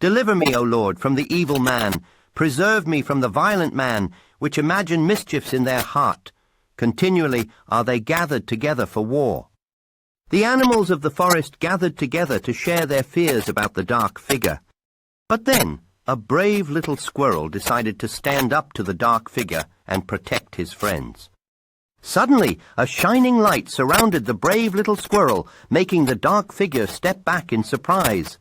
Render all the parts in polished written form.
Deliver me, O Lord, from the evil man. Preserve me from the violent man, which imagine mischiefs in their heart. Continually are they gathered together for war. The animals of the forest gathered together to share their fears about the dark figure. But then a brave little squirrel decided to stand up to the dark figure and protect his friends. Suddenly, a shining light surrounded the brave little squirrel, making the dark figure step back in surprise.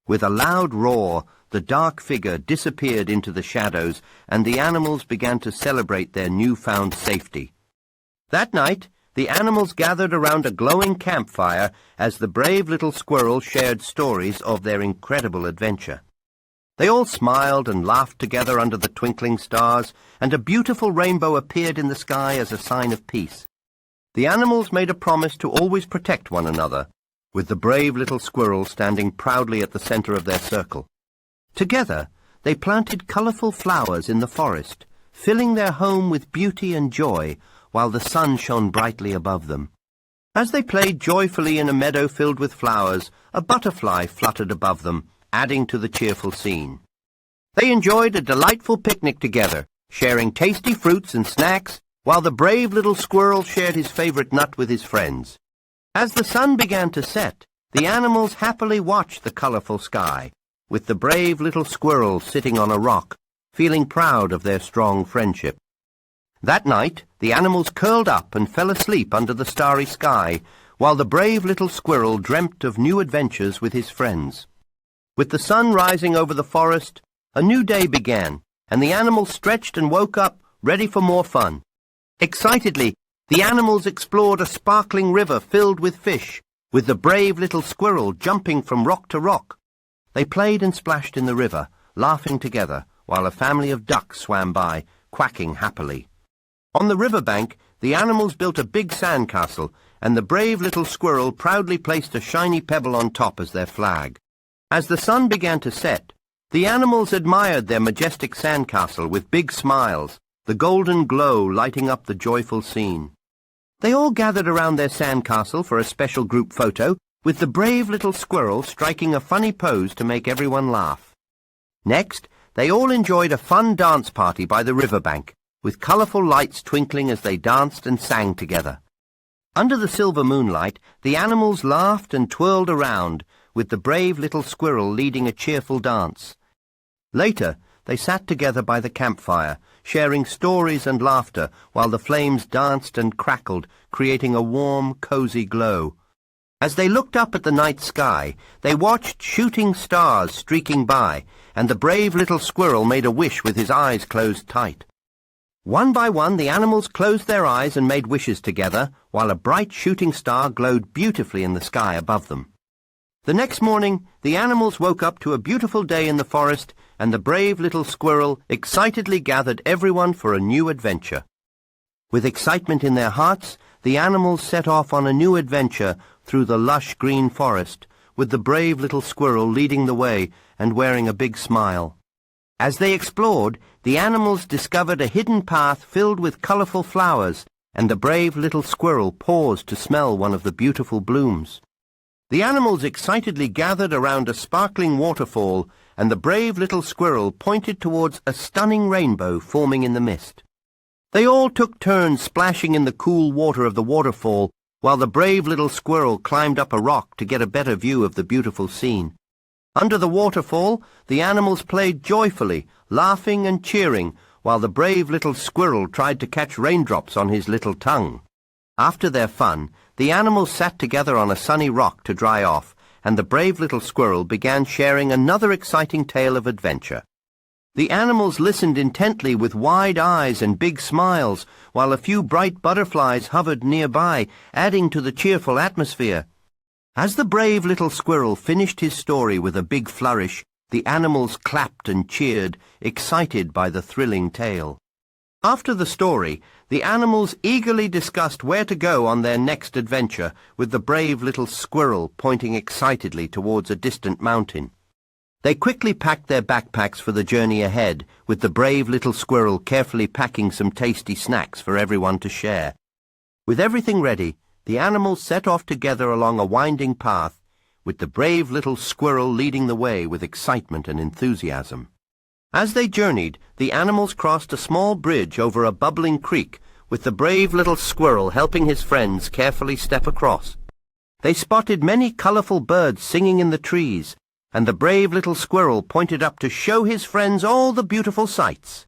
With a loud roar, the dark figure disappeared into the shadows, and the animals began to celebrate their newfound safety. That night, the animals gathered around a glowing campfire as the brave little squirrel shared stories of their incredible adventure. They all smiled and laughed together under the twinkling stars, and a beautiful rainbow appeared in the sky as a sign of peace. The animals made a promise to always protect one another, with the brave little squirrel standing proudly at the center of their circle. Together, they planted colorful flowers in the forest, filling their home with beauty and joy, while the sun shone brightly above them. As they played joyfully in a meadow filled with flowers, a butterfly fluttered above them, adding to the cheerful scene. They enjoyed a delightful picnic together, sharing tasty fruits and snacks, while the brave little squirrel shared his favorite nut with his friends. As the sun began to set, the animals happily watched the colorful sky, with the brave little squirrel sitting on a rock, feeling proud of their strong friendship. That night, the animals curled up and fell asleep under the starry sky, while the brave little squirrel dreamt of new adventures with his friends. With the sun rising over the forest, a new day began, and the animals stretched and woke up, ready for more fun. Excitedly, the animals explored a sparkling river filled with fish, with the brave little squirrel jumping from rock to rock. They played and splashed in the river, laughing together, while a family of ducks swam by, quacking happily. On the riverbank, the animals built a big sandcastle, and the brave little squirrel proudly placed a shiny pebble on top as their flag. As the sun began to set, the animals admired their majestic sandcastle with big smiles, the golden glow lighting up the joyful scene. They all gathered around their sandcastle for a special group photo, with the brave little squirrel striking a funny pose to make everyone laugh. Next, they all enjoyed a fun dance party by the riverbank, with colorful lights twinkling as they danced and sang together. Under the silver moonlight, the animals laughed and twirled around, with the brave little squirrel leading a cheerful dance. Later, they sat together by the campfire, sharing stories and laughter, while the flames danced and crackled, creating a warm, cozy glow. As they looked up at the night sky, they watched shooting stars streaking by, and the brave little squirrel made a wish with his eyes closed tight. One by one, the animals closed their eyes and made wishes together, while a bright shooting star glowed beautifully in the sky above them. The next morning, the animals woke up to a beautiful day in the forest, and the brave little squirrel excitedly gathered everyone for a new adventure. With excitement in their hearts, the animals set off on a new adventure through the lush green forest, with the brave little squirrel leading the way and wearing a big smile. As they explored, the animals discovered a hidden path filled with colorful flowers, and the brave little squirrel paused to smell one of the beautiful blooms. The animals excitedly gathered around a sparkling waterfall, and the brave little squirrel pointed towards a stunning rainbow forming in the mist. They all took turns splashing in the cool water of the waterfall, while the brave little squirrel climbed up a rock to get a better view of the beautiful scene. Under the waterfall, the animals played joyfully, laughing and cheering, while the brave little squirrel tried to catch raindrops on his little tongue. After their fun, the animals sat together on a sunny rock to dry off, and the brave little squirrel began sharing another exciting tale of adventure. The animals listened intently with wide eyes and big smiles, while a few bright butterflies hovered nearby, adding to the cheerful atmosphere. As the brave little squirrel finished his story with a big flourish, the animals clapped and cheered, excited by the thrilling tale. After the story, the animals eagerly discussed where to go on their next adventure, with the brave little squirrel pointing excitedly towards a distant mountain. They quickly packed their backpacks for the journey ahead, with the brave little squirrel carefully packing some tasty snacks for everyone to share. With everything ready, the animals set off together along a winding path, with the brave little squirrel leading the way with excitement and enthusiasm. As they journeyed, the animals crossed a small bridge over a bubbling creek, with the brave little squirrel helping his friends carefully step across. They spotted many colorful birds singing in the trees, and the brave little squirrel pointed up to show his friends all the beautiful sights.